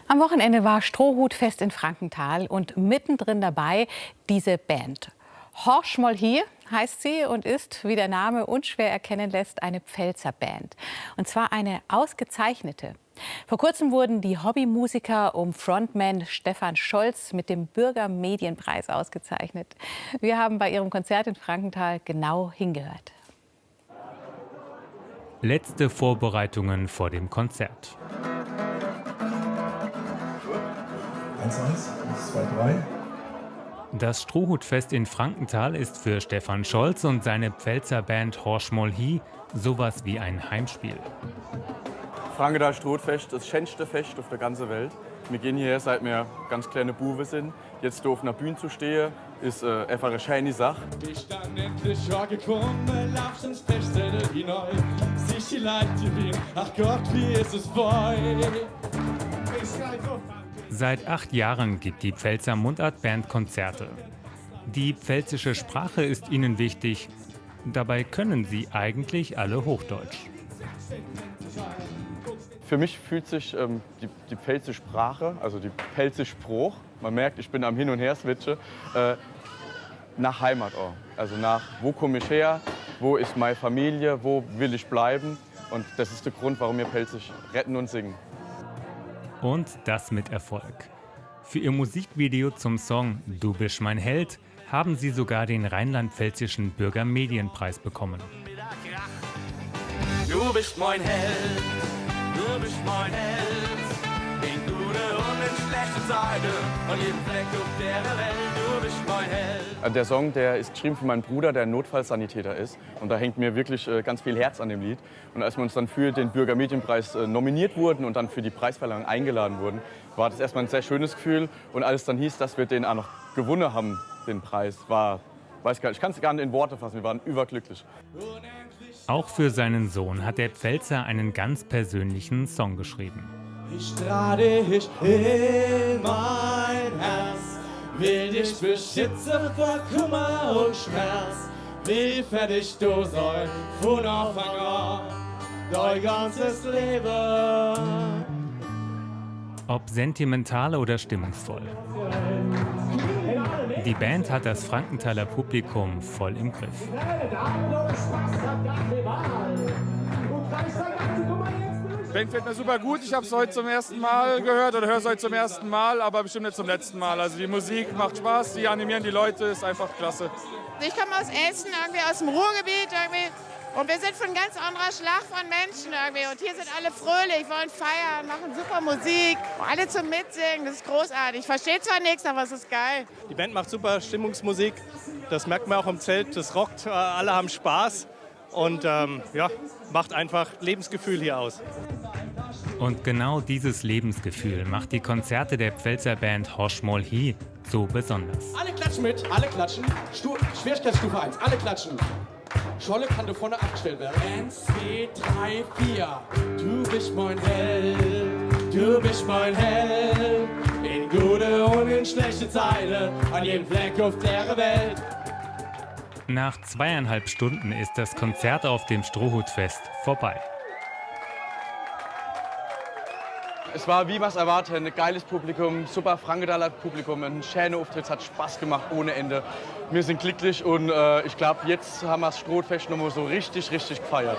Am Wochenende war Strohhutfest in Frankenthal und mittendrin dabei diese Band. Horsch Moll Hi heißt sie und ist, wie der Name unschwer erkennen lässt, eine Pfälzer Band. Und zwar eine ausgezeichnete. Vor kurzem wurden die Hobbymusiker um Frontman Stefan Scholz mit dem Bürgermedienpreis ausgezeichnet. Wir haben bei ihrem Konzert in Frankenthal genau hingehört. Letzte Vorbereitungen vor dem Konzert. 1, 1, 2, 3. Das Strohhutfest in Frankenthal ist für Stefan Scholz und seine Pfälzer Band Horsch Moll Hi sowas wie ein Heimspiel. Frankenthal Strohhutfest, das schönste Fest auf der ganzen Welt. Wir gehen hierher, seit wir ganz kleine Buben sind. Jetzt hier auf einer Bühne zu stehen, ist einfach eine schöne Sache. Ich dann endlich gekommen, laufst ins Feststelle hinein. Sich die Leute wehen, ach Gott, wie ist es voll. Seit 8 Jahren gibt die Pfälzer Mundartband Konzerte. Die pfälzische Sprache ist ihnen wichtig. Dabei können sie eigentlich alle Hochdeutsch. Für mich fühlt sich die pfälzische Sprache, also die pfälzische Spruch, man merkt, ich bin am Hin- und Her-Switchen, nach Heimat auch. Also nach, wo komme ich her, wo ist meine Familie, wo will ich bleiben. Und das ist der Grund, warum wir Pfälzisch retten und singen. Und das mit Erfolg. Für ihr Musikvideo zum Song Du bist mein Held haben sie sogar den rheinland-pfälzischen Bürgermedienpreis bekommen. Du bist mein Held, du bist mein Held. In gute und in schlechte Zeiten, an jedem Fleck auf der Welt. Du bist mein Held. Der Song, der ist geschrieben für meinen Bruder, der Notfallsanitäter ist. Und da hängt mir wirklich ganz viel Herz an dem Lied. Und als wir uns dann für den Bürgermedienpreis nominiert wurden und dann für die Preisverleihung eingeladen wurden, war das erstmal ein sehr schönes Gefühl. Und als es dann hieß, dass wir den auch noch gewonnen haben, den Preis, ich kann es gar nicht in Worte fassen, wir waren überglücklich. Auch für seinen Sohn hat der Pfälzer einen ganz persönlichen Song geschrieben. Ich trage dich in mein Herz, will dich beschützen vor Kummer und Schmerz. Wie fertig du soll von Anfang an dein ganzes Leben. Ob sentimental oder stimmungsvoll. Die Band hat das Frankenthaler Publikum voll im Griff. Die Band gefällt mir super gut. Ich habe es heute zum ersten Mal gehört oder höre es heute zum ersten Mal, aber bestimmt nicht zum letzten Mal. Also die Musik macht Spaß, die animieren die Leute, ist einfach klasse. Ich komme aus Essen, irgendwie aus dem Ruhrgebiet irgendwie. Und wir sind von ganz anderer Schlag von Menschen irgendwie. Und hier sind alle fröhlich, wollen feiern, machen super Musik. Alle zum Mitsingen, das ist großartig. Ich verstehe zwar nichts, aber es ist geil. Die Band macht super Stimmungsmusik. Das merkt man auch im Zelt. Das rockt, alle haben Spaß. Und macht einfach Lebensgefühl hier aus. Und genau dieses Lebensgefühl macht die Konzerte der Pfälzer Band Horsch Moll Hi so besonders. Alle klatschen mit, alle klatschen. Schwierigkeitsstufe 1, alle klatschen. Scholle kann da vorne abgestellt werden. 1, 2, 3, 4. Du bist mein Held, du bist mein Held. In gute und in schlechte Zeiten, an jedem Fleck auf der Welt. Nach 2,5 Stunden ist das Konzert auf dem Strohhutfest vorbei. Es war, wie man es erwartet, ein geiles Publikum, super Frankenthaler Publikum, ein schöner Auftritt, hat Spaß gemacht ohne Ende. Wir sind glücklich und ich glaube, jetzt haben wir das Strohhutfest nochmal so richtig gefeiert.